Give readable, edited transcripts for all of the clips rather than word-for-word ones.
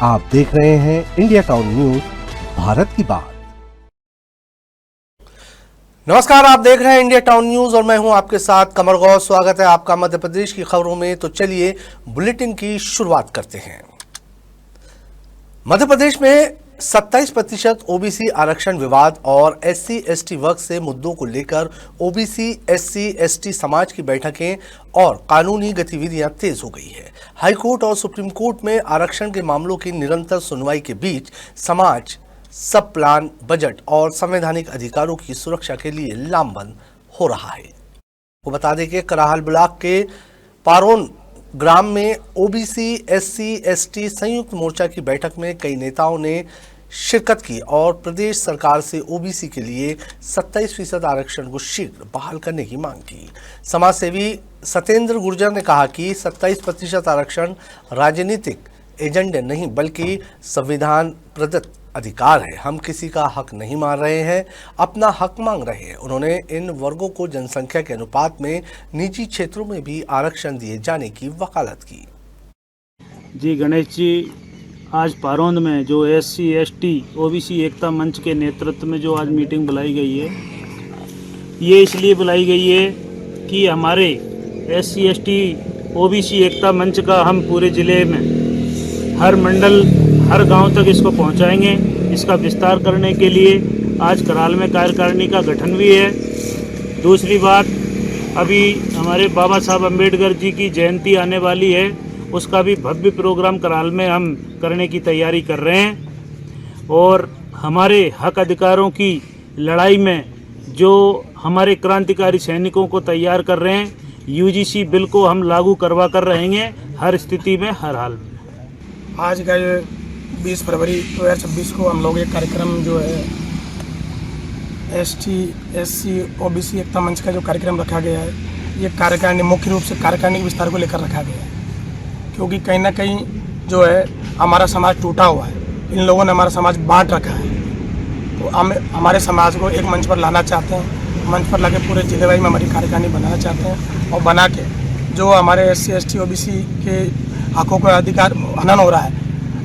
आप देख रहे हैं इंडिया टाउन न्यूज, भारत की बात। नमस्कार, आप देख रहे हैं इंडिया टाउन न्यूज और मैं हूं आपके साथ कमर गौर। स्वागत है आपका मध्य प्रदेश की खबरों में। तो चलिए बुलेटिन की शुरुआत करते हैं। मध्य प्रदेश में 27% ओबीसी आरक्षण विवाद और SC/ST वर्ग से मुद्दों को लेकर ओबीसी SC/ST समाज की बैठकें और कानूनी गतिविधियां तेज हो गई है। हाईकोर्ट और सुप्रीम कोर्ट में आरक्षण के मामलों की निरंतर सुनवाई के बीच समाज सब प्लान, बजट और संवैधानिक अधिकारों की सुरक्षा के लिए लामबंद हो रहा है। वो बता दें कि कराहल ब्लॉक के पारोन ग्राम में ओबीसी SC/ST संयुक्त मोर्चा की बैठक में कई नेताओं ने शिरकत की और प्रदेश सरकार से ओबीसी के लिए 27% आरक्षण को शीघ्र बहाल करने की मांग की। समाजसेवी सत्येंद्र गुर्जर ने कहा कि 27% आरक्षण राजनीतिक एजेंडे नहीं बल्कि संविधान प्रदत्त अधिकार है। हम किसी का हक नहीं मार रहे हैं, अपना हक मांग रहे हैं। उन्होंने इन वर्गों को जनसंख्या के अनुपात में निजी क्षेत्रों में भी आरक्षण दिए जाने की वकालत की। जी गणेश जी, आज पारोंद में जो SC/ST ओबीसी एकता मंच के नेतृत्व में जो आज मीटिंग बुलाई गई है, ये इसलिए बुलाई गई है कि हमारे SC/ST ओबीसी एकता मंच का हम पूरे ज़िले में हर मंडल, हर गांव तक इसको पहुंचाएंगे। इसका विस्तार करने के लिए आज कराल में कार्यकारिणी का गठन भी है। दूसरी बात, अभी हमारे बाबा साहब अम्बेडकर जी की जयंती आने वाली है, उसका भी भव्य प्रोग्राम कराल में हम करने की तैयारी कर रहे हैं। और हमारे हक अधिकारों की लड़ाई में जो हमारे क्रांतिकारी सैनिकों को तैयार कर रहे हैं, UGC बिल को हम लागू करवा कर रहेंगे हर स्थिति में, हर हाल में। आज का ये 20 फरवरी 2026 को हम लोग एक कार्यक्रम जो है ST/SC ओबीसी एकता मंच का जो कार्यक्रम रखा गया है, ये कार्यकारिणी मुख्य रूप से कार्यकारिणी के विस्तार को लेकर रखा गया है, क्योंकि कहीं ना कहीं जो है हमारा समाज टूटा हुआ है। इन लोगों ने हमारा समाज बांट रखा है, तो हम हमारे समाज को एक मंच पर लाना चाहते हैं। मंच पर लाके पूरे जिले में हमारी कार्यकारिणी बनाना चाहते हैं और बना के जो हमारे SC/ST ओबीसी के हकों का अधिकार हनन हो रहा है,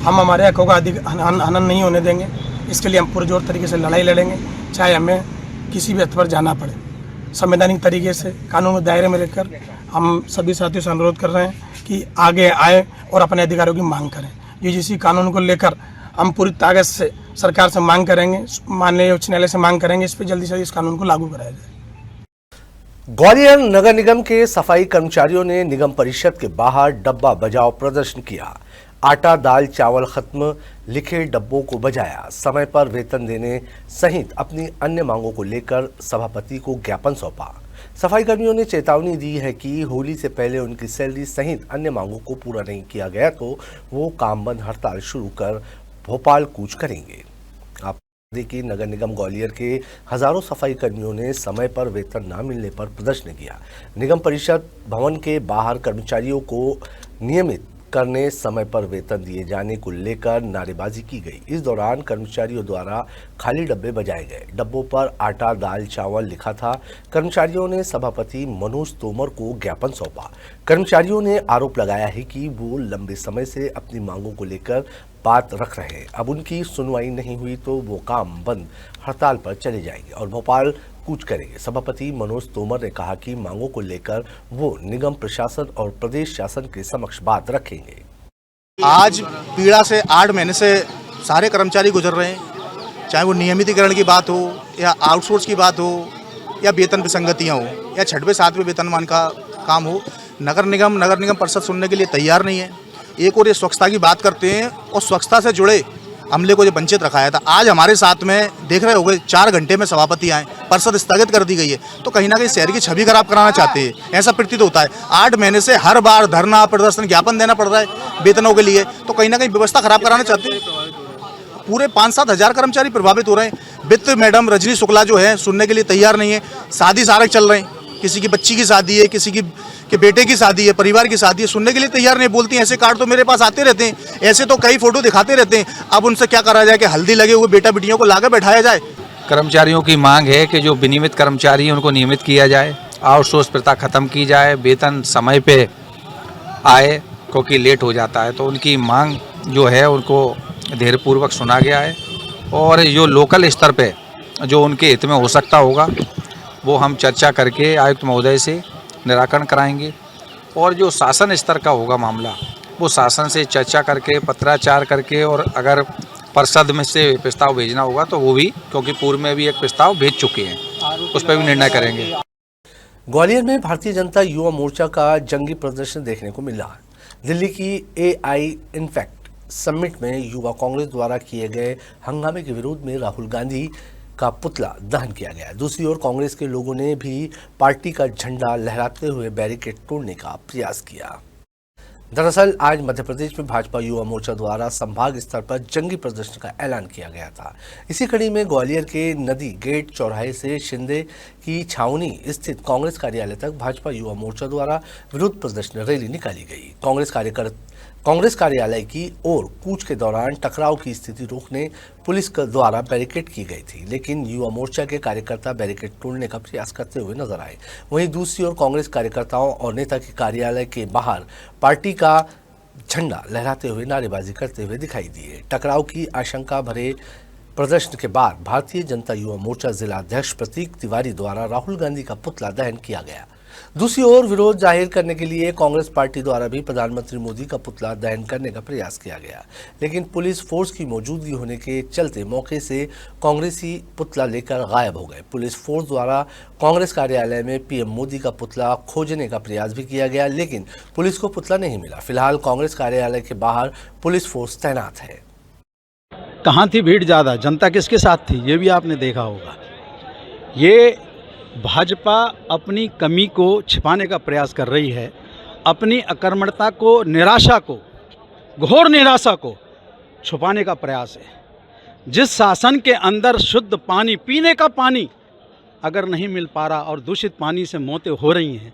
हम हमारे हकों का हनन नहीं होने देंगे। इसके लिए हम पुरजोर तरीके से लड़ाई लड़ेंगे, चाहे हमें किसी भी हद पर जाना पड़े। संवैधानिक तरीके से कानून के दायरे में रहकर हम सभी साथियों से अनुरोध कर रहे हैं कि आगे आए और अपने अधिकारों की मांग करें। UGC कानून को लेकर हम पूरी ताकत से सरकार से मांग करेंगे, माननीय उच्च न्यायालय से मांग करेंगे, इस पर जल्दी से इस कानून को लागू कराया जाए। ग्वालियर नगर निगम के सफाई कर्मचारियों ने निगम परिषद के बाहर डब्बा बजाओ प्रदर्शन किया। आटा, दाल, चावल खत्म लिखे डब्बों को बजाया। समय पर वेतन देने सहित अपनी अन्य मांगों को लेकर सभापति को ज्ञापन सौंपा। सफाई कर्मियों ने चेतावनी दी है कि होली से पहले उनकी सैलरी सहित अन्य मांगों को पूरा नहीं किया गया तो वो काम बंद हड़ताल शुरू कर भोपाल कूच करेंगे। कि नगर निगम ग्वालियर के हजारों सफाई कर्मियों ने समय पर वेतन न मिलने पर प्रदर्शन किया। निगम परिषद भवन के बाहर कर्मचारियों को नियमित करने, समय पर वेतन दिए जाने को लेकर नारेबाजी की गई। इस दौरान कर्मचारियों द्वारा खाली डब्बे बजाए गए। डब्बों पर आटा, दाल, चावल लिखा था। कर्मचारियों ने सभापति मनोज तोमर को ज्ञापन सौंपा। कर्मचारियों ने आरोप लगाया है कि वो लंबे समय से अपनी मांगों को लेकर बात रख रहे हैं। अब उनकी सुनवाई नहीं हुई तो वो काम बंद हड़ताल पर चले जाएंगे और भोपाल कूच करेंगे। सभापति मनोज तोमर ने कहा कि मांगों को लेकर वो निगम प्रशासन और प्रदेश शासन के समक्ष बात रखेंगे। आज पीड़ा से 8 महीने से सारे कर्मचारी गुजर रहे हैं, चाहे वो नियमितीकरण की बात हो या आउटसोर्स की बात हो या वेतन विसंगतियाँ हो या 6वें 7वें वेतनमान का काम हो। नगर निगम परिषद सुनने के लिए तैयार नहीं है। एक और ये स्वच्छता की बात करते हैं और स्वच्छता से जुड़े अमले को जो वंचित रखाया था। आज हमारे साथ में देख रहे होंगे 4 घंटे में सभापति आए, परिषद स्थगित कर दी गई है, तो कहीं ना कहीं शहर की छवि खराब कराना चाहते हैं, ऐसा प्रतीत होता है। 8 महीने से हर बार धरना प्रदर्शन ज्ञापन देना पड़ रहा है वेतनों के लिए, तो कहीं ना कहीं व्यवस्था खराब कराना चाहते हैं। पूरे 5-7 हज़ार कर्मचारी प्रभावित हो रहे हैं। वित्त मैडम रजनी शुक्ला जो है सुनने के लिए तैयार नहीं है। शादी सारक चल रहे हैं, किसी की बच्ची की शादी है, किसी की के बेटे की शादी है, परिवार की शादी है, सुनने के लिए तैयार नहीं। बोलती हैं ऐसे कार्ड तो मेरे पास आते रहते हैं, ऐसे तो कई फोटो दिखाते रहते हैं। अब उनसे क्या करा जाए कि हल्दी लगे हुए बेटा बेटियों को लाकर बैठाया जाए। कर्मचारियों की मांग है कि जो विनियमित कर्मचारी हैं उनको नियमित किया जाए, आउटसोर्स प्रथा खत्म की जाए, वेतन समय पे आए, क्योंकि लेट हो जाता है। तो उनकी मांग जो है उनको धैर्यपूर्वक सुना गया है और जो लोकल स्तर पे जो उनके हित में हो सकता होगा वो हम चर्चा करके आयुक्त महोदय से निराकरण कराएंगे और जो शासन स्तर का होगा मामला वो शासन से चर्चा करके पत्राचार करके और अगर परिषद में से प्रस्ताव भेजना होगा तो वो भी, क्योंकि पूर्व में भी एक प्रस्ताव भेज चुके हैं, उस पर भी निर्णय करेंगे। ग्वालियर में भारतीय जनता युवा मोर्चा का जंगी प्रदर्शन देखने को मिला। दिल्ली की AI इनफैक्ट समिट में युवा कांग्रेस द्वारा किए गए हंगामे के विरोध में राहुल गांधी का पुतला दहन किया गया। दूसरी ओर कांग्रेस के लोगों ने भी पार्टी का झंडा लहराते हुए बैरिकेड तोड़ने का प्रयास किया। दरअसल आज मध्य प्रदेश में भाजपा युवा मोर्चा द्वारा संभाग स्तर पर जंगी प्रदर्शन का ऐलान किया गया था। इसी कड़ी में ग्वालियर के नदी गेट चौराहे से शिंदे की छावनी स्थित कांग्रेस कार्यालय तक भाजपा युवा मोर्चा द्वारा विरोध प्रदर्शन रैली निकाली गई। कांग्रेस कार्यालय की ओर कूच के दौरान टकराव की स्थिति रोकने पुलिस द्वारा बैरिकेड की गई थी, लेकिन युवा मोर्चा के कार्यकर्ता बैरिकेड तोड़ने का प्रयास करते हुए नजर आए। वहीं दूसरी ओर कांग्रेस कार्यकर्ताओं और नेता के कार्यालय के बाहर पार्टी का झंडा लहराते हुए नारेबाजी करते हुए दिखाई दिए। टकराव की आशंका भरे प्रदर्शन के बाद भारतीय जनता युवा मोर्चा जिला अध्यक्ष प्रतीक तिवारी द्वारा राहुल गांधी का पुतला दहन किया गया। दूसरी ओर विरोध जाहिर करने के लिए कांग्रेस पार्टी द्वारा भी प्रधानमंत्री मोदी का पुतला दहन करने का प्रयास किया गया, लेकिन पुलिस फोर्स की मौजूदगी होने के चलते मौके से कांग्रेसी पुतला लेकर गायब हो गए। पुलिस फोर्स द्वारा कांग्रेस कार्यालय में पीएम मोदी का पुतला खोजने का प्रयास भी किया गया, लेकिन पुलिस को पुतला नहीं मिला। फिलहाल कांग्रेस कार्यालय के बाहर पुलिस फोर्स तैनात है। कहाँ थी भीड़ ज़्यादा, जनता किसके साथ थी, ये भी आपने देखा होगा। ये भाजपा अपनी कमी को छिपाने का प्रयास कर रही है, अपनी अकर्मणता को, निराशा को, घोर निराशा को छुपाने का प्रयास है। जिस शासन के अंदर शुद्ध पानी, पीने का पानी अगर नहीं मिल पा रहा और दूषित पानी से मौतें हो रही हैं,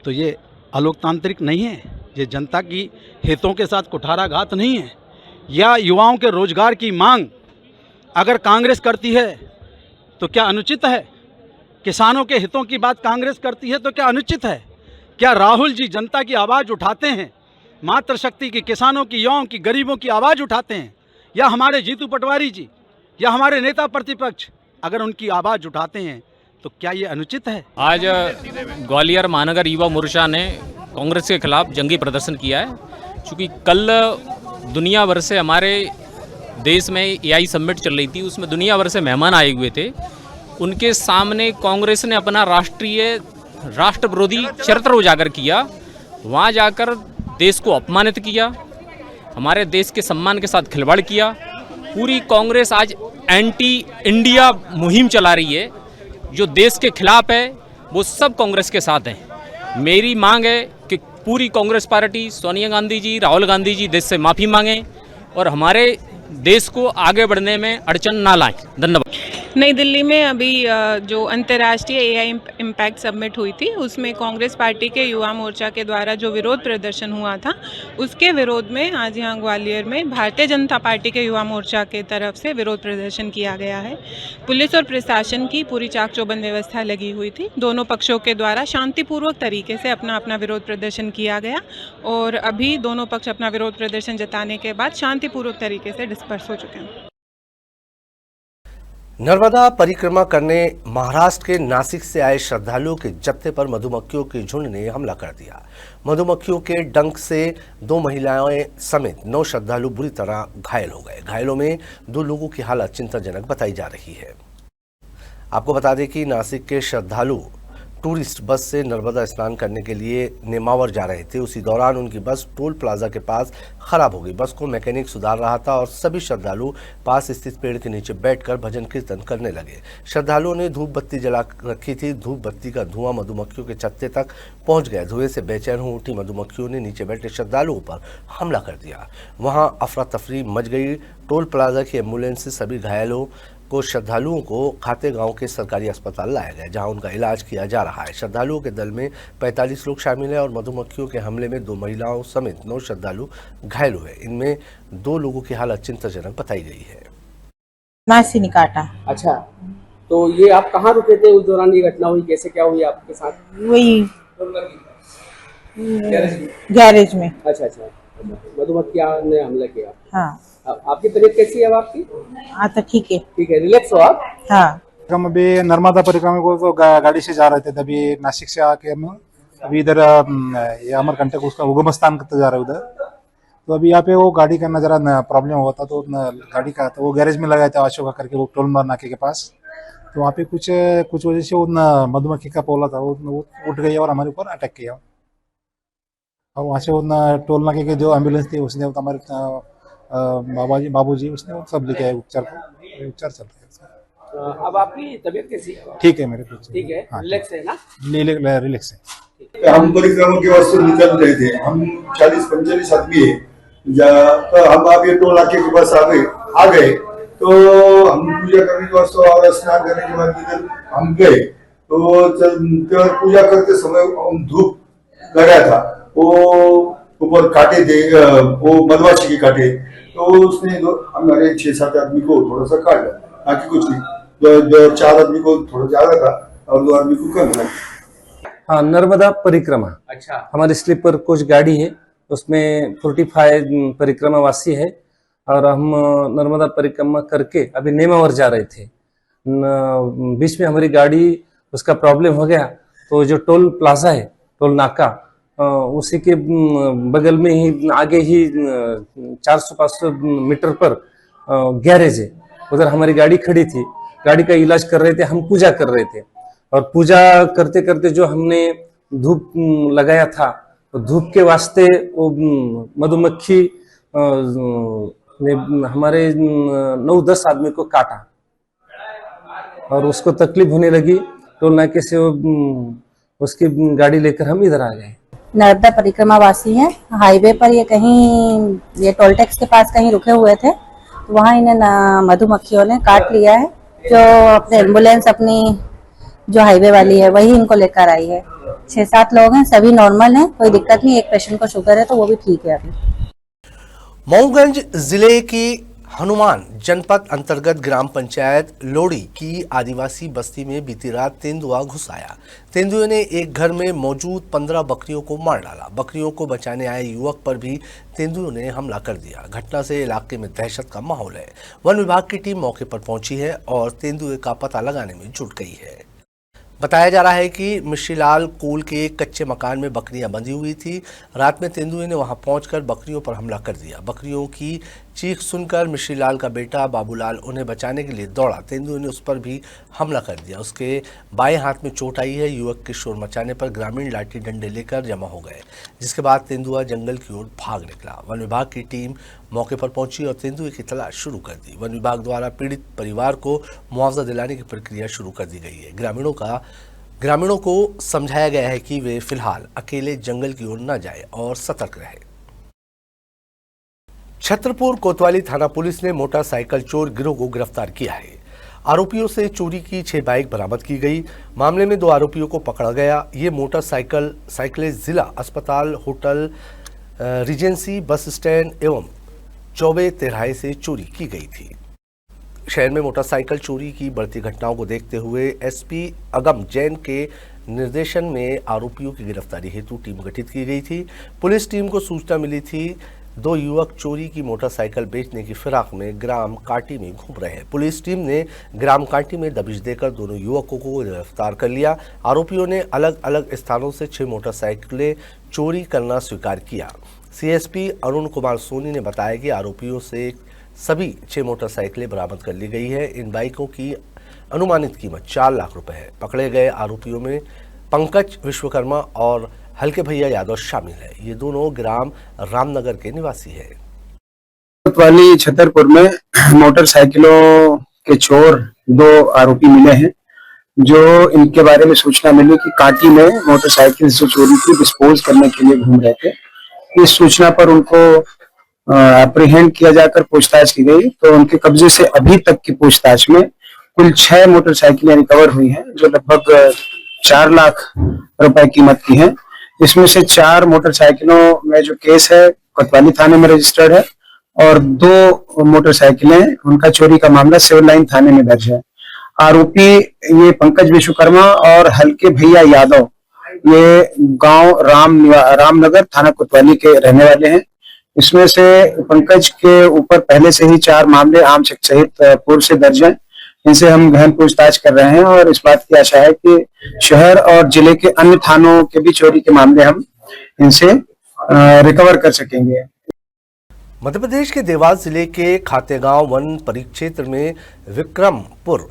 तो ये अलोकतांत्रिक नहीं है, ये जनता की हितों के साथ कुठाराघात नहीं है। या युवाओं के रोजगार की मांग अगर कांग्रेस करती है तो क्या अनुचित है? किसानों के हितों की बात कांग्रेस करती है तो क्या अनुचित है? क्या राहुल जी जनता की आवाज़ उठाते हैं, मातृशक्ति की, किसानों की, युवाओं की, गरीबों की आवाज़ उठाते हैं? या हमारे जीतू पटवारी जी या हमारे नेता प्रतिपक्ष अगर उनकी आवाज़ उठाते हैं तो क्या ये अनुचित है? आज ग्वालियर महानगर युवा मोर्चा ने कांग्रेस के खिलाफ जंगी प्रदर्शन किया है, क्योंकि कल दुनिया भर से हमारे देश में AI समिट चल रही थी, उसमें दुनिया भर से मेहमान आए हुए थे। उनके सामने कांग्रेस ने अपना राष्ट्र विरोधी चरित्र उजागर किया। वहाँ जाकर देश को अपमानित किया, हमारे देश के सम्मान के साथ खिलवाड़ किया। पूरी कांग्रेस आज एंटी इंडिया मुहिम चला रही है। जो देश के खिलाफ है वो सब कांग्रेस के साथ हैं। मेरी मांग है कि पूरी कांग्रेस पार्टी, सोनिया गांधी जी, राहुल गांधी जी देश से माफ़ी मांगें और हमारे देश को आगे बढ़ने में अड़चन ना लाएं। धन्यवाद। नई दिल्ली में अभी जो अंतर्राष्ट्रीय AI इम्पैक्ट समिट हुई थी, उसमें कांग्रेस पार्टी के युवा मोर्चा के द्वारा जो विरोध प्रदर्शन हुआ था, उसके विरोध में आज यहाँ ग्वालियर में भारतीय जनता पार्टी के युवा मोर्चा के तरफ से विरोध प्रदर्शन किया गया है। पुलिस और प्रशासन की पूरी चाक चौबंद व्यवस्था लगी हुई थी। दोनों पक्षों के द्वारा शांतिपूर्वक तरीके से अपना अपना विरोध प्रदर्शन किया गया और अभी दोनों पक्ष अपना विरोध प्रदर्शन जताने के बाद शांतिपूर्वक तरीके से डिस्पर्स हो चुके हैं। नर्मदा परिक्रमा करने महाराष्ट्र के नासिक से आए श्रद्धालुओं के जत्थे पर मधुमक्खियों के झुंड ने हमला कर दिया। मधुमक्खियों के डंक से 2 महिलाएं समेत 9 श्रद्धालु बुरी तरह घायल हो गए। घायलों में 2 लोगों की हालत चिंताजनक बताई जा रही है। आपको बता दें कि नासिक के श्रद्धालु टूरिस्ट बस से नर्मदा स्नान करने के लिए नेमावर जा रहे थे। उसी दौरान उनकी बस टोल प्लाजा के पास खराब हो गई। बस को मैकेनिक सुधार रहा था और सभी श्रद्धालु पास स्थित पेड़ के नीचे बैठकर भजन कीर्तन करने लगे। श्रद्धालुओं ने धूप बत्ती जला रखी थी। धूप बत्ती का धुआं मधुमक्खियों के छत्ते तक पहुंच गया। धुएं से बेचैन हो उठी मधुमक्खियों ने नीचे बैठे श्रद्धालुओं पर हमला कर दिया। वहां अफरा तफरी मच गई। टोल प्लाजा की एम्बुलेंस से सभी घायलों को श्रद्धालुओं को खाते गांव के सरकारी अस्पताल लाया गया, जहां उनका इलाज किया जा रहा है। श्रद्धालुओं के दल में 45 लोग शामिल हैं और मधुमक्खियों के हमले में 2 महिलाओं समेत 9 श्रद्धालु घायल हुए। इनमें 2 लोगों की हालत चिंताजनक बताई गई है। नासी ने काटा। अच्छा, तो ये आप कहाँ रुके थे उस दौरान ये घटना हुई, कैसे क्या हुई आपके साथ? वही गैरेज में। अच्छा, मधुमक्खियां ने हमला किया। हाँ। आपकी तबीयत कैसी है अब आपकी? हाँ तो ठीक है। ठीक है, रिलैक्स हो आप? हाँ। हम अभी नर्मदा परिक्रमा को तो गाड़ी से जा रहे थे, तभी नासिक से आके हम अभी इधर ये अमरकंटक उसका उगम स्थान करते जा रहे उधर। तो अभी यहाँ पे वो गाड़ी का जरा प्रॉब्लम हुआ था, तो गाड़ी का तो वो गैरेज में लगाया था अशोका करके, वो टोल मार नाके के पास। तो वहाँ पे कुछ वजह से वो मधुमक्खी का पोला था, वो उठ गई और हमारे ऊपर अटैक किया। और वहाँ से वो टोल नाके के जो एम्बुलेंस थी उसने हमारे बाबूजी उसने वो सब लेके आए, उपचार चल रहा है। अब आपकी तबीयत कैसी है? ठीक है मेरे कुछ ठीक है, हाँ, रिलैक्स है ना? रिलैक्स है। हम परिक्रमा के वास्ते निकल रहे थे, हम 40-45 आदमी है। तो हम आप ये टोल नाके के पास आ गए तो हम पूजा करने के वास्ते और स्नान करने के बाद इधर हम गए। तो पूजा करते समय हम धूप लगाया था, वो ऊपर काटे थे, वो मधुमक्खी के काटे, तो उसने हमारे 6-7 आदमी को थोड़ा सा काट दिया, बाकी कुछ नहीं। 4 आदमी को थोड़ा ज्यादा था और 2 आदमी को कम था। हाँ, नर्मदा परिक्रमा। अच्छा। हमारी स्लीपर कोच गाड़ी है, उसमें 45 परिक्रमा वासी है और हम नर्मदा परिक्रमा करके अभी नेमावर जा रहे थे। बीच में हमारी गाड़ी उसका प्रॉब्लम हो गया, तो जो टोल प्लाजा है, टोल नाका, उसी के बगल में ही आगे ही 400-500 मीटर पर गैरेज है, उधर हमारी गाड़ी खड़ी थी। गाड़ी का इलाज कर रहे थे, हम पूजा कर रहे थे और पूजा करते करते जो हमने धूप लगाया था, तो धूप के वास्ते वो मधुमक्खी ने हमारे 9-10 आदमी को काटा और उसको तकलीफ होने लगी। टोल नाके से वो उसकी गाड़ी लेकर हम इधर आ गए। नर्मदा परिक्रमा वासी हैं, हाईवे पर ये कहीं ये टोल टैक्स के पास कहीं रुके हुए थे, तो वहाँ इन्हें मधुमक्खियों ने काट लिया है। जो अपने एम्बुलेंस अपनी जो हाईवे वाली है वही इनको लेकर आई है। 6-7 लोग हैं, सभी नॉर्मल हैं, कोई दिक्कत नहीं। एक पेशेंट को शुगर है तो वो भी ठीक है अभी। मऊगंज जिले की हनुमान जनपद अंतर्गत ग्राम पंचायत लोड़ी की आदिवासी बस्ती में बीती रात तेंदुआ घुस आया। तेंदुए ने एक घर में मौजूद 15 बकरियों को मार डाला। बकरियों को बचाने आए युवक पर भी तेंदुए ने हमला कर दिया। घटना से इलाके में दहशत का माहौल है। वन विभाग की टीम मौके पर पहुंची है और तेंदुए का पता लगाने में जुट गई है। बताया जा रहा है कि मिश्रीलाल कोल के कच्चे मकान में बकरियां बंधी हुई थी। रात में तेंदुए ने वहां पहुंचकर बकरियों पर हमला कर दिया। बकरियों की चीख सुनकर मिश्रीलाल का बेटा बाबूलाल उन्हें बचाने के लिए दौड़ा। तेंदुए ने उस पर भी हमला कर दिया। उसके बाएं हाथ में चोट आई है। युवक के शोर मचाने पर ग्रामीण लाठी डंडे लेकर जमा हो गए, जिसके बाद तेंदुआ जंगल की ओर भाग निकला। वन विभाग की टीम मौके पर पहुंची और तेंदुए की तलाश शुरू कर दी। वन विभाग द्वारा पीड़ित परिवार को मुआवजा दिलाने की प्रक्रिया शुरू कर दी गई है। ग्रामीणों को समझाया गया है कि वे फिलहाल अकेले जंगल की ओर न जाए और सतर्क रहे। छतरपुर कोतवाली थाना पुलिस ने मोटरसाइकिल चोर गिरोह को गिरफ्तार किया है। आरोपियों से चोरी की 6 बाइक बरामद की गई। मामले में 2 आरोपियों को पकड़ा गया। ये मोटरसाइकिलें जिला अस्पताल, होटल, रिजेंसी, बस स्टैंड एवं चौबे तिराहे से चोरी की गई थी। शहर में मोटरसाइकिल चोरी की बढ़ती घटनाओं को देखते हुए एसपी अगम जैन के निर्देशन में आरोपियों की गिरफ्तारी हेतु टीम गठित की गई थी। पुलिस टीम को सूचना मिली थी 2 युवक चोरी की मोटरसाइकिल बेचने की फिराक में ग्राम कांटी में घूम रहे हैं। पुलिस टीम ने ग्राम कांटी में दबिश देकर दोनों युवकों को गिरफ्तार कर लिया। आरोपियों ने अलग अलग स्थानों से 6 मोटरसाइकिलें चोरी करना स्वीकार किया। सीएसपी अरुण कुमार सोनी ने बताया कि आरोपियों से सभी 6 मोटरसाइकिलें बरामद कर ली गई है। इन बाइकों की अनुमानित कीमत 4 लाख रुपए है। पकड़े गए आरोपियों में पंकज विश्वकर्मा और हल्के भैया यादव शामिल है। ये दोनों ग्राम रामनगर के निवासी है। कोतवाली छतरपुर में मोटरसाइकिलों के चोर 2 आरोपी मिले हैं, जो इनके बारे में सूचना मिली कि कांटी में मोटरसाइकिल से चोरी की डिस्पोज करने के लिए घूम रहे थे। इस सूचना पर उनको अप्रीहेंड किया जाकर पूछताछ की गई, तो उनके कब्जे से अभी तक की पूछताछ में कुल 6 मोटरसाइकिलें रिकवर हुई हैं, जो लगभग 4 लाख रुपए कीमत की हैं। इसमें से 4 मोटरसाइकिलों में जो केस है कोतवाली थाने में रजिस्टर्ड है और 2 मोटरसाइकिलें उनका चोरी का मामला सिविल लाइन थाने में दर्ज है। आरोपी ये पंकज विश्वकर्मा और हल्के भैया यादव ये गांव रामनगर थाना कोतवाली के रहने वाले हैं। इसमें से पंकज के ऊपर पहले से ही 4 मामले आम शख्स सहित पूर्व से दर्ज हैं। इनसे हम गहन पूछताछ कर रहे हैं और इस बात की आशा है कि शहर और जिले के अन्य थानों के भी चोरी के मामले हम इनसे रिकवर कर सकेंगे। मध्य प्रदेश के देवास जिले के खातेगांव वन परिक्षेत्र में विक्रमपुर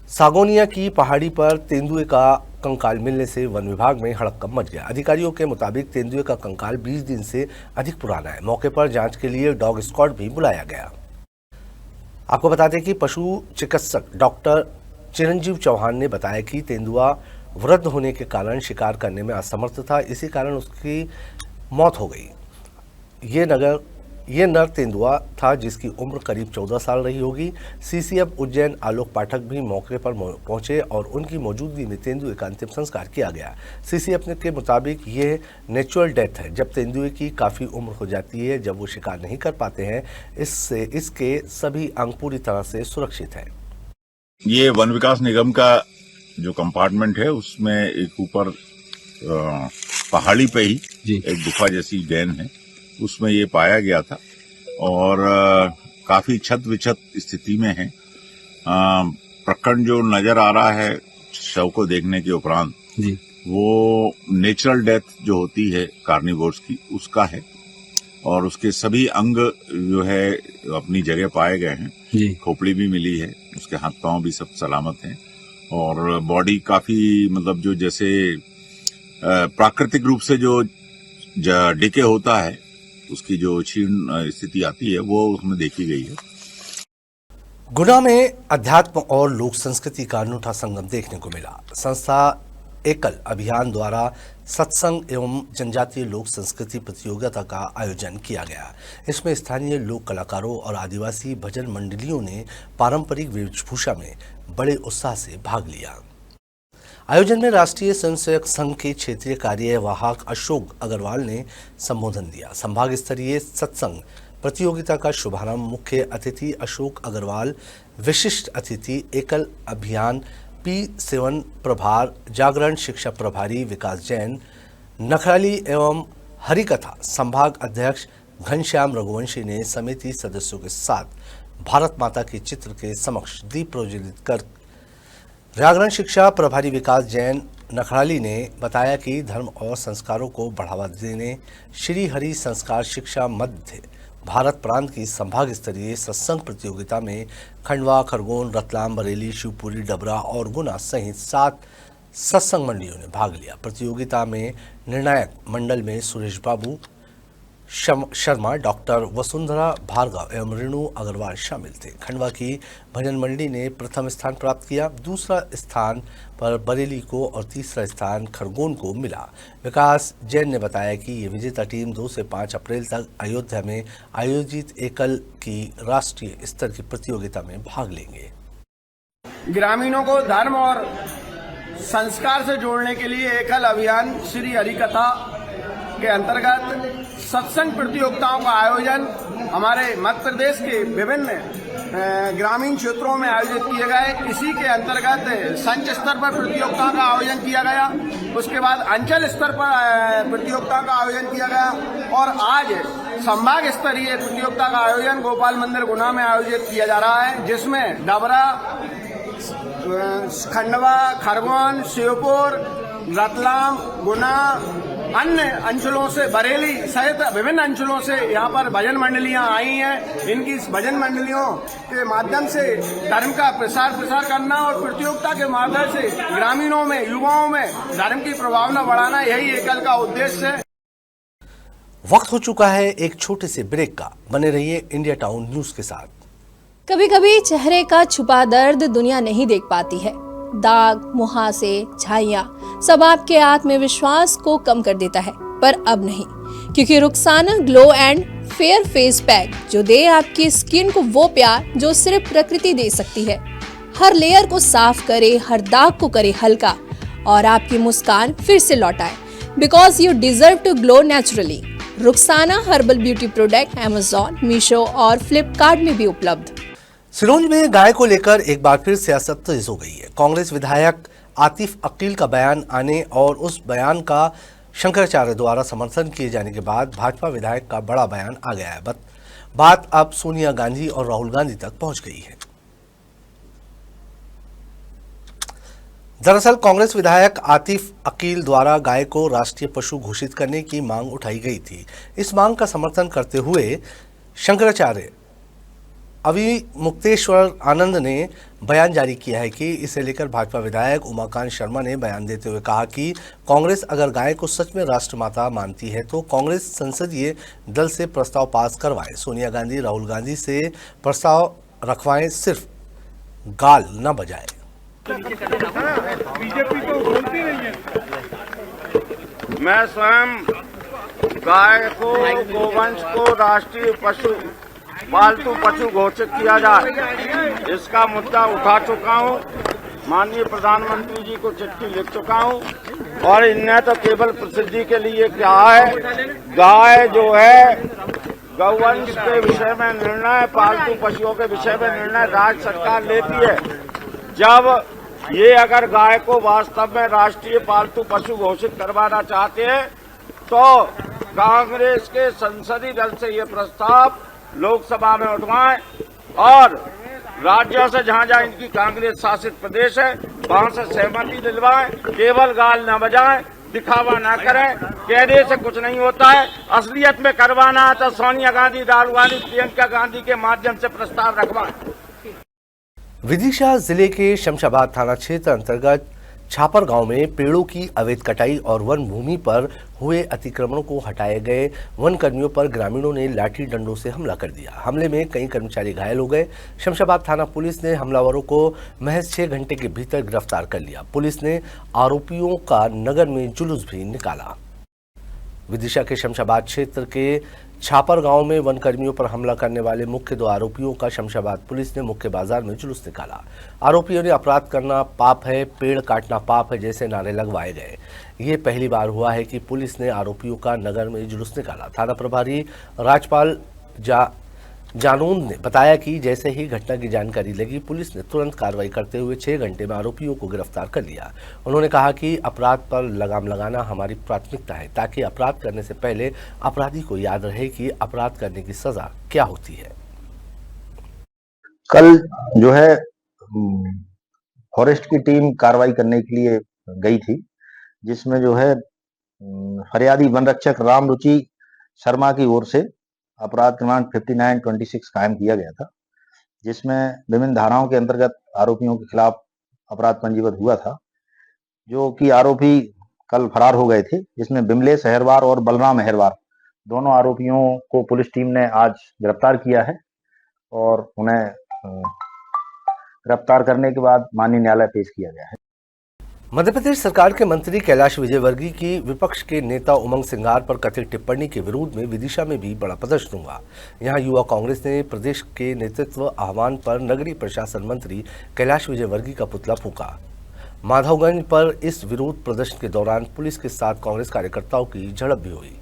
सागोनिया की पहाड़ी पर तेंदुए का कंकाल मिलने से वन विभाग में हड़कंप मच गया। अधिकारियों के मुताबिक तेंदुए का कंकाल 20 दिन से अधिक पुराना है। मौके पर जांच के लिए डॉग स्क्वाड भी बुलाया गया। आपको बता दें कि पशु चिकित्सक डॉक्टर चिरंजीव चौहान ने बताया कि तेंदुआ वृद्ध होने के कारण शिकार करने में असमर्थ था, इसी कारण उसकी मौत हो गई। ये नर तेंदुआ था जिसकी उम्र करीब 14 साल रही होगी। सीसीएफ उज्जैन आलोक पाठक भी मौके पर पहुंचे और उनकी मौजूदगी में तेंदुए का अंतिम संस्कार किया गया। सीसीएफ के मुताबिक यह नेचुरल डेथ है। जब तेंदुए की काफ़ी उम्र हो जाती है, जब वो शिकार नहीं कर पाते हैं, इससे इसके सभी अंग पूरी तरह से सुरक्षित हैं। ये वन विकास निगम का जो कंपार्टमेंट है उसमें एक ऊपर पहाड़ी पे ही एक गुफा जैसी डैन है, उसमें ये पाया गया था और काफी छत विछत स्थिति में है। प्रकरण जो नजर आ रहा है शव को देखने के उपरांत वो नेचुरल डेथ जो होती है कार्निवोर्स की उसका है और उसके सभी अंग जो है अपनी जगह पाए गए हैं। खोपड़ी भी मिली है, उसके हाथ पांव भी सब सलामत हैं और बॉडी काफी मतलब जो जैसे प्राकृतिक रूप से जो डिके होता है उसकी जो क्षीण स्थिति आती है वो उसमें देखी गई है। गुना में अध्यात्म और लोक संस्कृति का अनूठा संगम देखने को मिला। संस्था एकल अभियान द्वारा सत्संग एवं जनजातीय लोक संस्कृति प्रतियोगिता का आयोजन किया गया। इसमें स्थानीय लोक कलाकारों और आदिवासी भजन मंडलियों ने पारंपरिक वेशभूषा में बड़े उत्साह से भाग लिया। आयोजन में राष्ट्रीय स्वयंसेवक संघ के क्षेत्रीय कार्यवाहक अशोक अग्रवाल ने संबोधन दिया। संभाग स्तरीय सत्संग प्रतियोगिता का शुभारंभ मुख्य अतिथि अशोक अग्रवाल, विशिष्ट अतिथि एकल अभियान P7 प्रभार जागरण शिक्षा प्रभारी विकास जैन, नखराली एवं हरिकथा संभाग अध्यक्ष घनश्याम रघुवंशी ने समिति सदस्यों के साथ भारत माता के चित्र के समक्ष दीप प्रज्वलित कर। जागरण शिक्षा प्रभारी विकास जैन नखराली ने बताया कि धर्म और संस्कारों को बढ़ावा देने श्री हरि संस्कार शिक्षा मध्य भारत प्रांत की संभाग स्तरीय सत्संग प्रतियोगिता में खंडवा, खरगोन, रतलाम, बरेली, शिवपुरी, डबरा और गुना सहित 7 सत्संग मंडलियों ने भाग लिया। प्रतियोगिता में निर्णायक मंडल में सुरेश बाबू शर्मा, डॉक्टर वसुंधरा भार्गव एवं रेणु अग्रवाल शामिल थे। खंडवा की भजन मंडली ने प्रथम स्थान प्राप्त किया, दूसरा स्थान पर बरेली को और तीसरा स्थान खरगोन को मिला। विकास जैन ने बताया कि ये विजेता टीम 2 से 5 अप्रैल तक अयोध्या में आयोजित एकल की राष्ट्रीय स्तर की प्रतियोगिता में भाग लेंगे। ग्रामीणों को धर्म और संस्कार से जोड़ने के लिए एकल अभियान श्री हरिकथा के अंतर्गत सत्संग प्रतियोगिताओं का आयोजन हमारे मध्य प्रदेश के विभिन्न ग्रामीण क्षेत्रों में आयोजित किए गए। इसी के अंतर्गत संच स्तर पर प्रतियोगिता का आयोजन किया गया, उसके बाद अंचल स्तर पर प्रतियोगिता का आयोजन किया गया और आज संभाग स्तरीय प्रतियोगिता का आयोजन गोपाल मंदिर गुना में आयोजित किया जा रहा है, जिसमें डबरा, खंडवा, खरगोन, शिवपुर, रतलाम, गुना, अन्य अंचलों से, बरेली सहित विभिन्न अंचलों से यहाँ पर भजन मंडलियाँ आई हैं। इनकी भजन मंडलियों के माध्यम से धर्म का प्रसार करना और प्रतियोगिता के माध्यम से ग्रामीणों में, युवाओं में धर्म की प्रभावना बढ़ाना, यही एकल का उद्देश्य है। वक्त हो चुका है एक छोटे से ब्रेक का। बने रहिए इंडिया टाउन न्यूज के साथ। कभी कभी चेहरे का छुपा दर्द दुनिया नहीं देख पाती है। दाग, मुहासे, झाइयाँ सब आपके आत्मविश्वास को कम कर देता है, पर अब नहीं, क्योंकि Rukhsana glow and fair face pack जो दे आपकी स्किन को वो प्यार जो सिर्फ प्रकृति दे सकती है। हर लेयर को साफ करे, हर दाग को करे हल्का और आपकी मुस्कान फिर से लौटाए, because you deserve to glow naturally. Rukhsana herbal beauty product Amazon, Meesho और फ्लिपकार्ट में भी उपलब्ध। सिरोंज में गाय को लेकर एक बार फिर सियासत तेज हो गई है। कांग्रेस विधायक आतिफ अकील का बयान आने और उस बयान का शंकराचार्य द्वारा समर्थन किए जाने के बाद भाजपा विधायक का बड़ा बयान आ गया है। बात अब सोनिया गांधी और राहुल गांधी तक पहुंच गई है। दरअसल कांग्रेस विधायक आतिफ अकील द्वारा गाय को राष्ट्रीय पशु घोषित करने की मांग उठाई गई थी। इस मांग का समर्थन करते हुए शंकराचार्य अविमुक्तेश्वर आनंद ने बयान जारी किया है कि इसे लेकर भाजपा विधायक उमाकांत शर्मा ने बयान देते हुए कहा कि कांग्रेस अगर गाय को सच में राष्ट्रमाता मानती है तो कांग्रेस संसदीय दल से प्रस्ताव पास करवाए। सोनिया गांधी राहुल गांधी से प्रस्ताव रखवाएं, सिर्फ गाल न बजाए। बीजेपी तो बोलती नहीं है। मैं स्वयं गाय को, गोवंश को राष्ट्रीय पशु, पालतू पशु घोषित किया जाए, इसका मुद्दा उठा चुका हूँ। माननीय प्रधानमंत्री जी को चिट्ठी लिख चुका हूँ और इनने तो केवल प्रसिद्धि के लिए कहा है। गाय जो है, गौवंश के विषय में निर्णय, पालतू पशुओं के विषय में निर्णय राज्य सरकार लेती है। जब ये अगर गाय को वास्तव में राष्ट्रीय पालतू पशु घोषित करवाना चाहते हैं तो कांग्रेस के संसदीय दल से ये प्रस्ताव लोकसभा में उठवाएं और राज्यों से जहां जहां इनकी कांग्रेस शासित प्रदेश है वहां से सहमति दिलवाएं। केवल गाल न बजाएं, दिखावा ना करें, कहने से कुछ नहीं होता है। असलियत में करवाना है तो सोनिया गांधी, राहुल गांधी, प्रियंका गांधी के माध्यम से प्रस्ताव रखवाएं। विदिशा जिले के शमशाबाद थाना क्षेत्र अंतर्गत छापर गांव में पेड़ों की अवैध कटाई और वन भूमि पर हुए अतिक्रमणों को हटाए गए वन कर्मियों पर ग्रामीणों ने लाठी डंडों से हमला कर दिया। हमले में कई कर्मचारी घायल हो गए। शमशाबाद थाना पुलिस ने हमलावरों को महज 6 घंटे के भीतर गिरफ्तार कर लिया। पुलिस ने आरोपियों का नगर में जुलूस भी निकाला। विदिशा के शमशाबाद क्षेत्र के छापर गांव में वन कर्मियों पर हमला करने वाले मुख्य 2 आरोपियों का शमशाबाद पुलिस ने मुख्य बाजार में जुलूस निकाला। आरोपियों ने अपराध करना पाप है, पेड़ काटना पाप है जैसे नारे लगवाए गए। ये पहली बार हुआ है कि पुलिस ने आरोपियों का नगर में जुलूस निकाला। थाना प्रभारी राजपाल जानून ने बताया कि जैसे ही घटना की जानकारी लगी पुलिस ने तुरंत कार्रवाई करते हुए 6 घंटे में आरोपियों को गिरफ्तार कर लिया। उन्होंने कहा कि अपराध पर लगाम लगाना हमारी प्राथमिकता है ताकि अपराध करने से पहले अपराधी को याद रहे कि अपराध करने की सजा क्या होती है। कल जो है फॉरेस्ट की टीम कार्रवाई करने के लिए गई थी, जिसमें जो है फरियादी वन रक्षक राम रुचि शर्मा की ओर से अपराध क्रमांक 5926 कायम किया गया था, जिसमें विभिन्न धाराओं के अंतर्गत आरोपियों के खिलाफ अपराध पंजीबद्ध हुआ था, जो कि आरोपी कल फरार हो गए थे। जिसमें बिमलेश अहरवार और बलराम अहरवार दोनों आरोपियों को पुलिस टीम ने आज गिरफ्तार किया है और उन्हें गिरफ्तार करने के बाद माननीय न्यायालय पेश किया गया है। मध्य प्रदेश सरकार के मंत्री कैलाश विजयवर्गीय की विपक्ष के नेता उमंग सिंघार पर कथित टिप्पणी के विरोध में विदिशा में भी बड़ा प्रदर्शन हुआ। यहां युवा कांग्रेस ने प्रदेश के नेतृत्व आह्वान पर नगरीय प्रशासन मंत्री कैलाश विजयवर्गीय का पुतला फूंका। माधवगंज पर इस विरोध प्रदर्शन के दौरान पुलिस के साथ कांग्रेस कार्यकर्ताओं की झड़प भी हुई।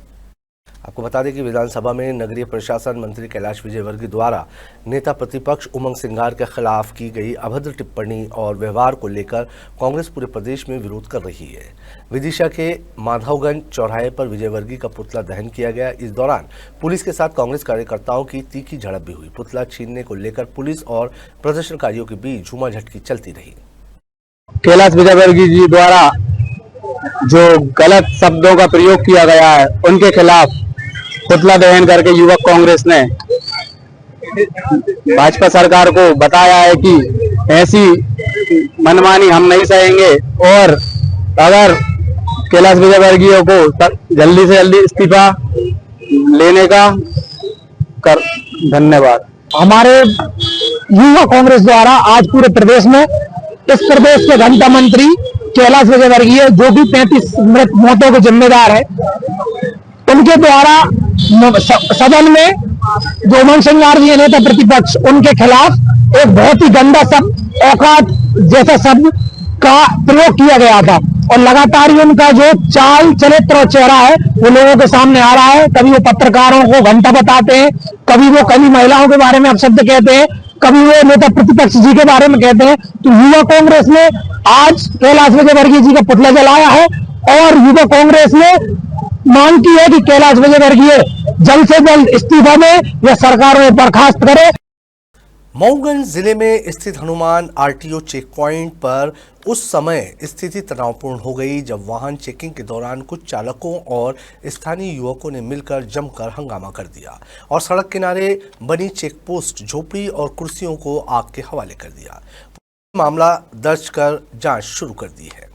आपको बता दें कि विधानसभा में नगरीय प्रशासन मंत्री कैलाश विजयवर्गीय द्वारा नेता प्रतिपक्ष उमंग सिंघार के खिलाफ की गई अभद्र टिप्पणी और व्यवहार को लेकर कांग्रेस पूरे प्रदेश में विरोध कर रही है। विदिशा के माधवगंज चौराहे पर विजयवर्गीय का पुतला दहन किया गया। इस दौरान पुलिस के साथ कांग्रेस कार्यकर्ताओं की तीखी झड़प भी हुई। पुतला छीनने को लेकर पुलिस और प्रदर्शनकारियों के बीच झूमाझटकी चलती रही। कैलाश विजयवर्गीय जी द्वारा जो गलत शब्दों का प्रयोग किया गया है, उनके खिलाफ पुतला दहन करके युवक कांग्रेस ने भाजपा सरकार को बताया है कि ऐसी मनमानी हम नहीं सहेंगे और अगर कैलाश विजयवर्गीय को जल्दी से जल्दी इस्तीफा लेने का कर। धन्यवाद। हमारे युवा कांग्रेस द्वारा आज पूरे प्रदेश में इस प्रदेश के घंटा मंत्री कैलाश विजयवर्गीय, जो भी 35 मृत मौतों के जिम्मेदार है, उनके द्वारा सदन में जो उमंग सिंघार जी नेता प्रतिपक्ष, उनके खिलाफ एक बहुत ही गंदा शब्द, औकात जैसा शब्द का प्रयोग किया गया था और लगातार ही उनका जो चाल चरित्र और चेहरा है वो लोगों के सामने आ रहा है। कभी वो पत्रकारों को घंटा बताते हैं, कभी वो कभी महिलाओं के बारे में अपशब्द कहते हैं, कभी वो नेता प्रतिपक्ष जी के बारे में कहते हैं। तो युवा कांग्रेस ने आज कैलाश विजयवर्गीय जी का पुतला जलाया है और युवा कांग्रेस ने मांग की है कि कैलाश विजयवर्गीय जल्द से जल्द इस्तीफा दें या सरकार में बर्खास्त करे। मऊगंज जिले में स्थित हनुमान आरटीओ चेक पॉइंट पर उस समय स्थिति तनावपूर्ण हो गई जब वाहन चेकिंग के दौरान कुछ चालकों और स्थानीय युवकों ने मिलकर जमकर हंगामा कर दिया और सड़क किनारे बनी चेक पोस्ट, झोपड़ी और कुर्सियों को आग के हवाले कर दिया। मामला दर्ज कर जांच शुरू कर दी है।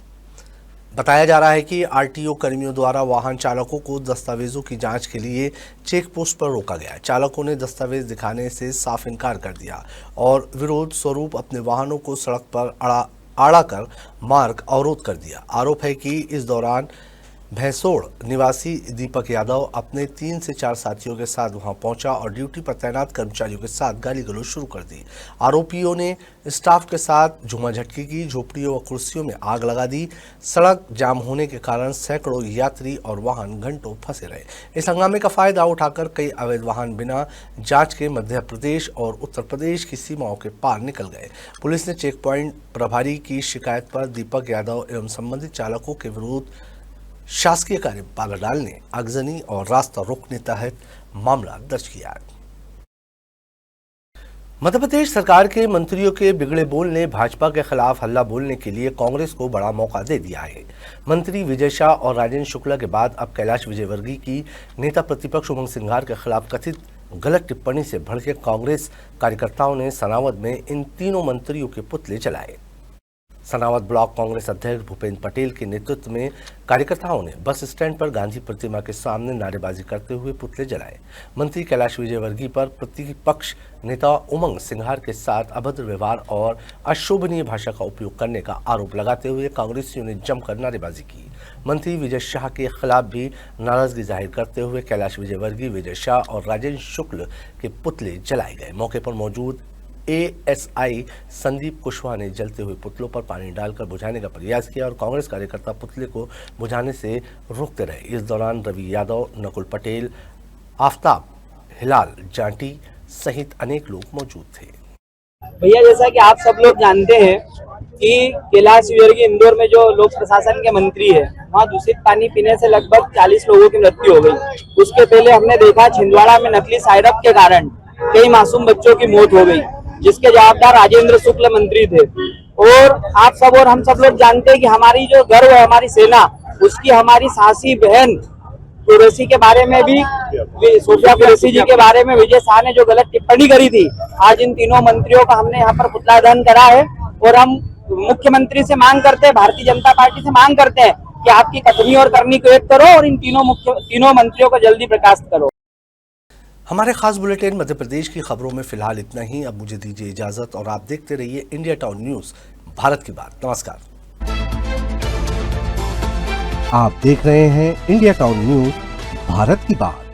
बताया जा रहा है कि आरटीओ कर्मियों द्वारा वाहन चालकों को दस्तावेजों की जांच के लिए चेक पोस्ट पर रोका गया। चालकों ने दस्तावेज दिखाने से साफ इनकार कर दिया और विरोध स्वरूप अपने वाहनों को सड़क पर आड़ा कर मार्ग अवरोध कर दिया। आरोप है कि इस दौरान भैंसोड़ निवासी दीपक यादव अपने 3 से 4 साथियों के साथ वहां पहुंचा और ड्यूटी पर तैनात कर्मचारियों के साथ गाली गलौज शुरू कर दी। आरोपियों ने स्टाफ के साथ झूमाझटकी की, झोपड़ियों व कुर्सियों में आग लगा दी। सड़क जाम होने के कारण सैकड़ों यात्री और वाहन घंटों फंसे रहे। इस हंगामे का फायदा उठाकर कई अवैध वाहन बिना जांच के मध्य प्रदेश और उत्तर प्रदेश की सीमाओं के पार निकल गए। पुलिस ने चेक पॉइंट प्रभारी की शिकायत पर दीपक यादव एवं संबंधित चालकों के विरुद्ध शासकीय कार्यपालक डालने, आगजनी और रास्ता रोकने तहत मामला दर्ज किया। मध्य प्रदेश सरकार के मंत्रियों के बिगड़े बोल ने भाजपा के खिलाफ हल्ला बोलने के लिए कांग्रेस को बड़ा मौका दे दिया है। मंत्री विजय शाह और राजेंद्र शुक्ला के बाद अब कैलाश विजयवर्गीय की नेता प्रतिपक्ष उमंग सिंघार के खिलाफ कथित गलत टिप्पणी से भड़के कांग्रेस कार्यकर्ताओं ने सनावद में इन तीनों मंत्रियों के पुतले जलाए। सनावद ब्लॉक कांग्रेस अध्यक्ष भूपेंद्र पटेल के नेतृत्व में कार्यकर्ताओं ने बस स्टैंड पर गांधी प्रतिमा के सामने नारेबाजी करते हुए पुतले जलाए। मंत्री कैलाश विजयवर्गीय पर प्रतिपक्ष नेता उमंग सिंघार के साथ अभद्र व्यवहार और अशोभनीय भाषा का उपयोग करने का आरोप लगाते हुए कांग्रेसियों ने जमकर नारेबाजी की। मंत्री विजय शाह के खिलाफ भी नाराजगी जाहिर करते हुए कैलाश विजयवर्गीय, विजय शाह और राजेंद्र शुक्ल के पुतले जलाए गए। मौके पर मौजूद एएसआई संदीप कुशवाहा ने जलते हुए पुतलों पर पानी डालकर बुझाने का प्रयास किया और कांग्रेस कार्यकर्ता पुतले को बुझाने से रोकते रहे। इस दौरान रवि यादव, नकुल पटेल, आफ्ताब, हिलाल जांटी सहित अनेक लोग मौजूद थे। भैया, जैसा कि आप सब लोग जानते हैं कि कैलाश विजयवर्गीय इंदौर में जो लोक प्रशासन के मंत्री है, वहाँ दूषित पानी पीने से लगभग 40 लोगों की मृत्यु हो गई। उसके पहले हमने देखा छिंदवाड़ा में नकली साइरप के कारण कई मासूम बच्चों की मौत हो गई, जिसके जवाबदार राजेंद्र शुक्ल मंत्री थे। और आप सब और हम सब लोग जानते हैं कि हमारी जो गर्व है, हमारी सेना, उसकी हमारी सासी बहन कुरैशी के बारे में भी, सोफिया कुरैशी जी के बारे में विजय शाह ने जो गलत टिप्पणी करी थी, आज इन तीनों मंत्रियों का हमने यहाँ पर पुतला दहन करा है। और हम मुख्यमंत्री से मांग करते हैं, भारतीय जनता पार्टी से मांग करते हैं कि आपकी कथनी और करनी को एक करो और इन तीनों मंत्रियों को जल्दी बर्खास्त करो। हमारे खास बुलेटिन मध्य प्रदेश की खबरों में फिलहाल इतना ही। अब मुझे दीजिए इजाजत और आप देखते रहिए इंडिया टाउन न्यूज, भारत की बात। नमस्कार। आप देख रहे हैं इंडिया टाउन न्यूज, भारत की बात।